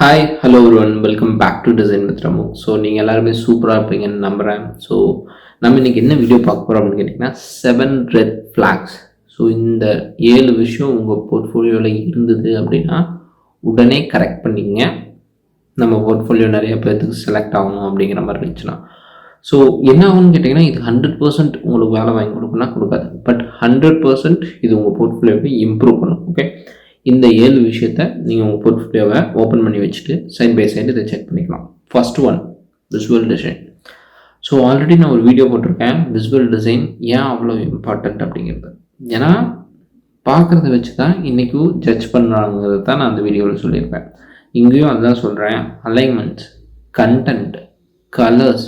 Hi hello ஒருவன் welcome back to design with Ramu. So நீங்கள் எல்லாருமே சூப்பராக இருப்பீங்கன்னு நம்புகிறேன். ஸோ நம்ம இன்றைக்கி என்ன வீடியோ பார்க்க போகிறோம் அப்படின்னு கேட்டிங்கன்னா 7 ரெட் ஃப்ளாக்ஸ். ஸோ இந்த 7 விஷயம் உங்கள் போர்ட்ஃபோலியோவில் இருந்தது அப்படின்னா உடனே கரெக்ட் பண்ணிங்க. நம்ம போர்ட்ஃபோலியோ நிறைய பேர்த்துக்கு செலக்ட் ஆகணும் அப்படிங்கிற மாதிரி இருந்துச்சுன்னா ஸோ என்ன ஆகும்னு கேட்டிங்கன்னா இது 100% உங்களுக்கு வேலை வாங்கி கொடுக்குன்னா கொடுக்காது. பட் 100% இது உங்கள் போர்ட்ஃபோலியோவை இம்ப்ரூவ் பண்ணும். ஓகே, இந்த 7 விஷயத்தை நீங்கள் உங்கள் போர்ட்ஃபோலியோவை ஓப்பன் பண்ணி வச்சுட்டு சைட் பை சைடு இதை செக் பண்ணிக்கலாம். First one, visual design. So already நான் ஒரு வீடியோ போட்டிருக்கேன் விசுவல் டிசைன் ஏன் அவ்வளோ இம்பார்ட்டண்ட் அப்படிங்கிறது. ஏன்னா பார்க்குறத வச்சு தான் இன்றைக்கும் ஜட்ஜ் பண்ணுறாங்கிறது தான் நான் அந்த வீடியோவில் சொல்லியிருப்பேன். இங்கேயும் அதுதான் சொல்கிறேன். Alignments, content, colours,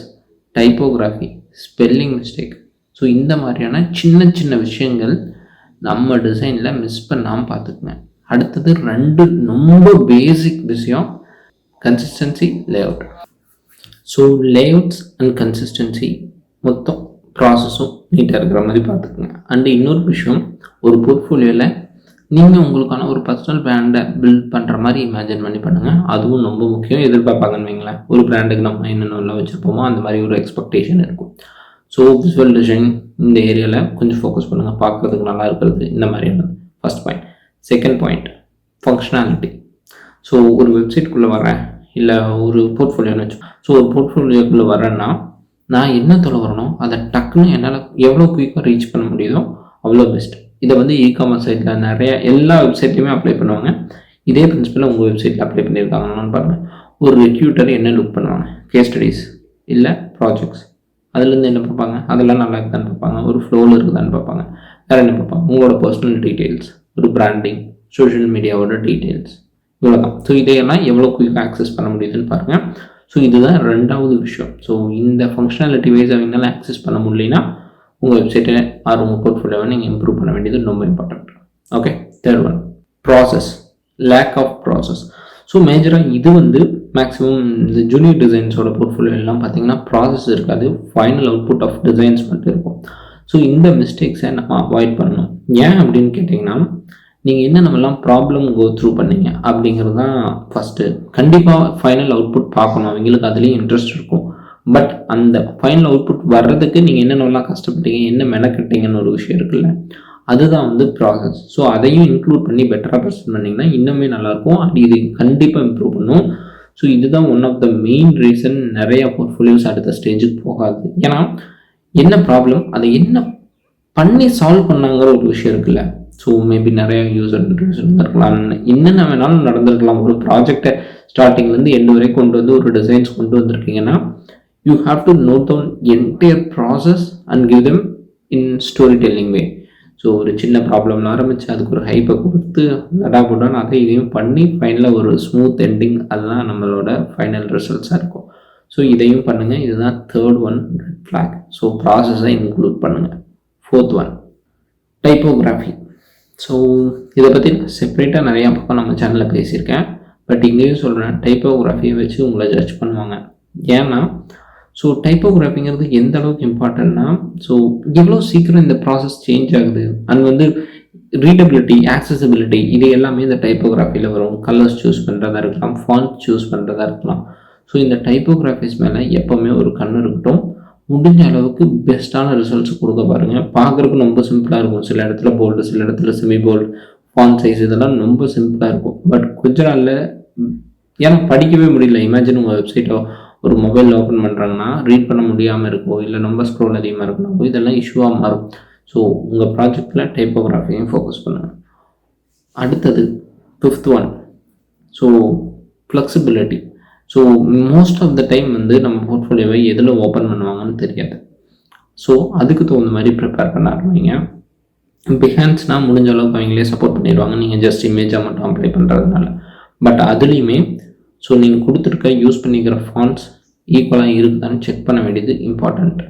typography, spelling mistake, so இந்த மாதிரியான சின்ன சின்ன விஷயங்கள் நம்ம டிசைனில் மிஸ் பண்ணாமல் பார்த்துக்குங்க. அடுத்தது 2 ரொம்ப பேசிக் விஷயம், consistency, layout. So layouts and consistency மொத்தம் ப்ராசஸும் நீட்டாக இருக்கிற மாதிரி பார்த்துக்குங்க. அண்டு இன்னொரு விஷயம், ஒரு போர்ட்ஃபோலியோவில் நீங்கள் உங்களுக்கான ஒரு பர்சனல் பிராண்டை பில்ட் பண்ணுற மாதிரி இமேஜின் பண்ணி பண்ணுங்கள். அதுவும் ரொம்ப முக்கியம். எதிர்பார்ப்பாங்கன்னு வைங்களேன், ஒரு பிராண்டுக்கு நம்ம என்னென்னலாம் வச்சுருப்போமோ அந்த மாதிரி ஒரு எக்ஸ்பெக்டேஷன் இருக்கும். ஸோ விசுவல் டிசைன் இந்த ஏரியாவில் கொஞ்சம் ஃபோக்கஸ் பண்ணுங்கள், பார்க்குறதுக்கு நல்லா இருக்கிறது இந்த மாதிரியானது. First point. Second point, functionality. So ஒரு வெப்சைட்குள்ளே வரேன், இல்லை ஒரு போர்ட்ஃபோலியோன்னு வச்சு, ஸோ ஒரு போர்ட்ஃபோலியோக்குள்ளே வரேன்னா நான் என்ன தொலை வரணும் அதை டக்குன்னு என்னால் எவ்வளோ குயிக்காக ரீச் பண்ண முடியுதோ அவ்வளோ பெஸ்ட். இதை வந்து இ-காமர்ஸ் சைட்டில் நிறைய எல்லா வெப்சைட்லையுமே அப்ளை பண்ணுவாங்க. இதே பிரின்சிபலை உங்கள் வெப்சைட்டில் அப்ளை பண்ணியிருக்காங்கன்னு பாருங்கள். ஒரு ரெக்யூட்டர் என்ன லுக் பண்ணுவாங்க, கேஸ் ஸ்டடீஸ் இல்லை ப்ராஜெக்ட்ஸ், அதுலேருந்து என்ன பார்ப்பாங்க, அதெல்லாம் நல்லா இருக்குதான்னு பார்ப்பாங்க, ஒரு ஃப்ளோவில் இருக்குதான்னு பார்ப்பாங்க, வேறு என்ன பார்ப்பாங்க, உங்களோட பர்சனல் டீட்டெயில்ஸ், ஒரு பிராண்டிங், சோஷியல் மீடியாவோட டீட்டெயில்ஸ், இவ்வளோ தான். ஸோ இதையெல்லாம் எவ்வளோ குயிக்காக ஆக்சஸ் பண்ண முடியுதுன்னு பாருங்கள். ஸோ இதுதான் 2வது விஷயம். ஸோ இந்த ஃபங்க்ஷனாலிட்டி வைஸ் அவங்களால ஆக்சஸ் பண்ண முடியலன்னா உங்கள் வெப்சைட்டை ஆர் உங்கள் போர்ட்ஃபோலியோவை நீங்கள் இம்ப்ரூவ் பண்ண வேண்டியது ரொம்ப important. Okay, third one, process, lack of process. So மேஜராக இது வந்து மேக்ஸிமம் இந்த ஜூனியர் டிசைன்ஸோட போர்ட்ஃபோலியோ எல்லாம் பார்த்தீங்கன்னா ப்ராசஸ் இருக்காது, ஃபைனல் அவுட்புட் ஆஃப் டிசைன்ஸ் மட்டும் இருக்கும். ஸோ இந்த மிஸ்டேக்ஸை நம்ம அவாய்ட் பண்ணணும். ஏன் அப்படின்னு கேட்டிங்கன்னா நீங்கள் என்னென்னலாம் ப்ராப்ளம் கோ த்ரூ பண்ணீங்க அப்படிங்கிறது தான் ஃபஸ்ட்டு. கண்டிப்பாக ஃபைனல் அவுட்புட் பார்க்கணும், அவங்களுக்கு அதுலேயும் இன்ட்ரெஸ்ட் இருக்கும். பட் அந்த ஃபைனல் அவுட்புட் வர்றதுக்கு நீங்கள் என்னென்னலாம் கஷ்டப்பட்டீங்க, என்ன மெனக்கட்டிங்கன்னு ஒரு விஷயம் இருக்குல்ல, அதுதான் வந்து ப்ராசஸ். ஸோ அதையும் இன்க்ளூட் பண்ணி பெட்டராக ப்ரெசென்ட் பண்ணிங்கன்னா இன்னுமே நல்லாயிருக்கும். அது இது கண்டிப்பாக இம்ப்ரூவ் பண்ணும். ஸோ இதுதான் one of the main reason நிறைய போர்ட்ஃபோலியோஸ் அடுத்த ஸ்டேஜுக்கு போகாது. ஏன்னா என்ன ப்ராப்ளம், அதை என்ன பண்ணி சால்வ் பண்ணாங்கிற ஒரு விஷயம் இருக்குல்ல. ஸோ மேபி நிறைய யூசர் இருந்திருக்கலாம், என்னென்ன வேணாலும் நடந்திருக்கலாம். ஒரு ப்ராஜெக்டை ஸ்டார்டிங்லேருந்து எண்டு வரைக்கும் கொண்டு வந்து ஒரு டிசைன்ஸ் கொண்டு வந்திருக்கீங்கன்னா you have to note down entire process and give them in story telling way. So ஒரு சின்ன ப்ராப்ளம்னு ஆரம்பித்து அதுக்கு ஒரு ஹைப்பை கொடுத்து நடா போட்டான்னு அதை இதையும் பண்ணி ஃபைனலாக ஒரு ஸ்மூத் எண்டிங், அதுதான் நம்மளோட ஃபைனல் ரிசல்ட்ஸாக இருக்கும். ஸோ இதையும் பண்ணுங்கள். இதுதான் third one, red flag. So ப்ராசஸை இன்க்ளூட் பண்ணுங்கள். Fourth one, typography. ஸோ இதை பற்றி செப்பரேட்டாக நிறையா பக்கம் நம்ம சேனலில் பேசியிருக்கேன். பட் இங்கேயும் சொல்கிறேன், டைப்போகிராஃபியை வச்சு உங்களை ஜட்ஜ் பண்ணுவாங்க. ஏன்னா ஸோ டைப்போகிராஃபிங்கிறது எந்த அளவுக்கு இம்பார்ட்டன்ட்னா, ஸோ எவ்வளோ சீக்கிரம் இந்த ப்ராசஸ் சேஞ்ச் ஆகுது அண்ட் வந்து ரீடபிலிட்டி, ஆக்சசிபிலிட்டி, இது எல்லாமே இந்த டைப்போகிராஃபியில் வரும். கலர்ஸ் சூஸ் பண்ணுறதா இருக்கலாம், ஃபாண்ட் சூஸ் பண்ணுறதா இருக்கலாம். ஸோ இந்த டைப்போகிராஃபிஸ் மேலே எப்போவுமே ஒரு கண் இருக்கட்டும். முடிஞ்ச அளவுக்கு பெஸ்ட்டான ரிசல்ட்ஸ் கொடுக்க பாருங்கள். பார்க்குறதுக்கு ரொம்ப சிம்பிளாக இருக்கும், சில இடத்துல போல்டு, சில இடத்துல செமி போல்டு, ஃபாண்ட் சைஸ் இதெல்லாம் ரொம்ப சிம்பிளாக இருக்கும். பட் கொஞ்ச நாளில் ஏன்னா படிக்கவே முடியல. இமேஜின் உங்கள் வெப்சைட்டோ ஒரு மொபைலில் ஓப்பன் பண்ணுறாங்கன்னா ரீட் பண்ண முடியாமல் இருக்கும், இல்லை ரொம்ப ஸ்க்ரோல் அதிகமாக இருக்கணும், இதெல்லாம் இஷ்யூவாக மாறும். ஸோ உங்கள் ப்ராஜெக்டில் டைப்போகிராஃபியும் ஃபோக்கஸ் பண்ணுங்கள். அடுத்தது 5th one, so flexibility. So most of the time வந்து நம்ம போர்ட்ஃபோலியோவை எதில் ஓப்பன் பண்ணுவாங்கன்னு தெரியாது. ஸோ அதுக்கு தகுந்த மாதிரி ப்ரிப்பேர் பண்ண ஆரம்பிங்க. பிஹான்ஸ்னால் முடிஞ்ச அளவுக்கு அவங்களே சப்போர்ட் பண்ணிடுவாங்க, நீங்கள் ஜஸ்ட் இமேஜாக மட்டும் அப்ளை பண்ணுறதுனால. பட் அதுலேயுமே ஸோ நீங்கள் கொடுத்துருக்க யூஸ் பண்ணிக்கிற ஃபாண்ட்ஸ் ஈக்குவலாக இருக்குதான்னு செக் பண்ண வேண்டியது இம்பார்ட்டண்ட்.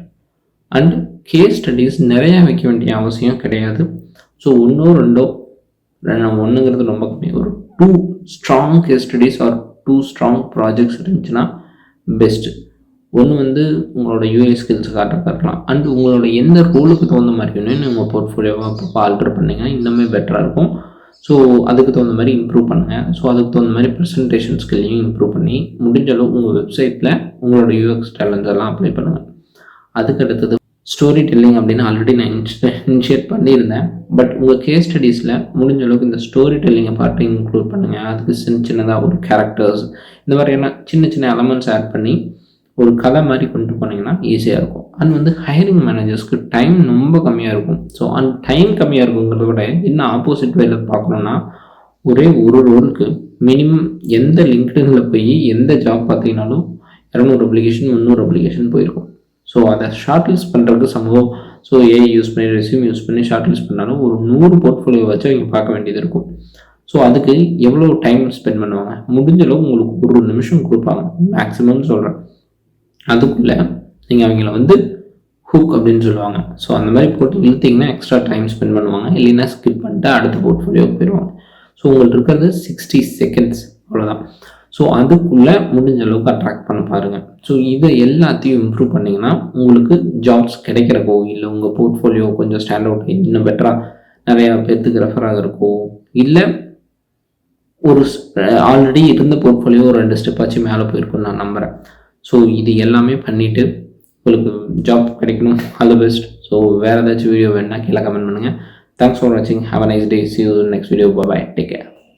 அண்ட் கேஸ் ஸ்டடீஸ் நிறையா வைக்க வேண்டிய அவசியம் கிடையாது. ஸோ ஒன்றுங்கிறது ரொம்ப கம்மி. ஒரு 2 strong case studies or 2 strong projects இருந்துச்சுன்னா பெஸ்ட்டு. ஒன்று வந்து உங்களோட யூஐ ஸ்கில்ஸ் காட்டலாம். அண்ட் உங்களோட எந்த ரோலுக்கு தகுந்த மாதிரி வேணும் உங்கள் போர்ட்ஃபோலியோவை அப்போ ஆல்டர் பண்ணிங்கன்னா இன்னுமே பெட்டராக இருக்கும். ஸோ அதுக்கு தகுந்த மாதிரி இம்ப்ரூவ் பண்ணுங்கள். ஸோ அதுக்கு தகுந்த மாதிரி ப்ரெசன்டேஷன் ஸ்கில்லையும் இம்ப்ரூவ் பண்ணி முடிஞ்ச அளவு உங்கள் வெப்சைட்டில் உங்களோட யூஎக்ஸ் டேலண்ட்ஸ் எல்லாம் அப்ளை பண்ணுங்கள். அதுக்கு அடுத்தது ஸ்டோரி டெல்லிங் அப்படின்னு ஆல்ரெடி நான் இனிஷியேட் பண்ணியிருந்தேன். பட் உங்கள் கேஸ் ஸ்டடீஸில் முடிஞ்ச அளவுக்கு இந்த ஸ்டோரி டெல்லிங்கை பார்த்து இன்க்ளூட் பண்ணுங்கள். அதுக்கு சின்னதாக ஒரு கேரக்டர்ஸ் இந்த மாதிரியான சின்ன சின்ன எலமெண்ட்ஸ் ஆட் பண்ணி ஒரு கதை மாதிரி கொண்டு போனீங்கன்னா ஈஸியாக இருக்கும். அண்ட் ஹையரிங் மேனேஜர்ஸ்க்கு டைம் ரொம்ப கம்மியாக இருக்கும். ஸோ அந்த டைம் கம்மியாக இருக்குங்கிறத விட இன்னும் ஆப்போசிட் வேல பார்க்கணுன்னா ஒரே ஒரு ரோலுக்கு மினிமம் எந்த லிங்க்டின்ல போய் எந்த ஜாப் பார்த்தீங்கன்னாலும் 200 அப்ளிகேஷன் 300 அப்ளிகேஷன் போயிருக்கும். ஸோ அதை ஷார்ட் லிஸ்ட் பண்ணுறதுக்கு சமூகம் ஸோ ஏஐ யூஸ் பண்ணி ரெஸ்யூம் யூஸ் பண்ணி ஷார்ட் லிஸ்ட் பண்ணாலும் ஒரு 100 போர்ட்ஃபோலியோ வச்சு அவங்க பார்க்க வேண்டியது இருக்கும். ஸோ அதுக்கு எவ்வளோ டைம் ஸ்பெண்ட் பண்ணுவாங்க? முடிஞ்ச அளவு உங்களுக்கு ஒரு நிமிஷம் கொடுப்பாங்க மேக்ஸிமம் சொல்கிறேன். அதுக்குள்ளே நீங்கள் அவங்கள ஹூக் அப்படின்னு சொல்லுவாங்க. ஸோ அந்த மாதிரி போட்டு இழுத்திங்கன்னா எக்ஸ்ட்ரா டைம் ஸ்பெண்ட் பண்ணுவாங்க. இல்லைன்னா ஸ்கிப் பண்ணிட்டு அடுத்த போர்ட்ஃபோலியோக்கு போயிடுவாங்க. ஸோ உங்களுக்கு இருக்கிறது 60 செகண்ட்ஸ் அவ்வளோதான். ஸோ அதுக்குள்ளே முடிஞ்ச அளவுக்கு அட்ராக்ட் பண்ண பாருங்கள். ஸோ இதை எல்லாத்தையும் இம்ப்ரூவ் பண்ணிங்கன்னா உங்களுக்கு ஜாப்ஸ் கிடைக்கிறக்கோ இல்லை உங்கள் போர்ட்ஃபோலியோ கொஞ்சம் ஸ்டாண்ட் அவுட் இன்னும் பெட்டராக நிறையா பேர்த்துக்கு ரெஃபர் ஆகிறக்கோ இல்லை ஒரு ஆல்ரெடி இருந்த போர்ட்ஃபோலியோ 2 ஸ்டெப் ஆச்சு மேலே போயிருக்குன்னு நான் நம்புகிறேன். ஸோ இது எல்லாமே பண்ணிவிட்டு உங்களுக்கு ஜாப் கிடைக்கணும். All the best. ஸோ வேறு ஏதாச்சும் வீடியோ வேணுன்னா கீழே கமெண்ட் பண்ணுங்கள். தேங்க்ஸ் ஃபார் வாட்சிங். Have a nice day. See you in the next video. Bye bye. Take care.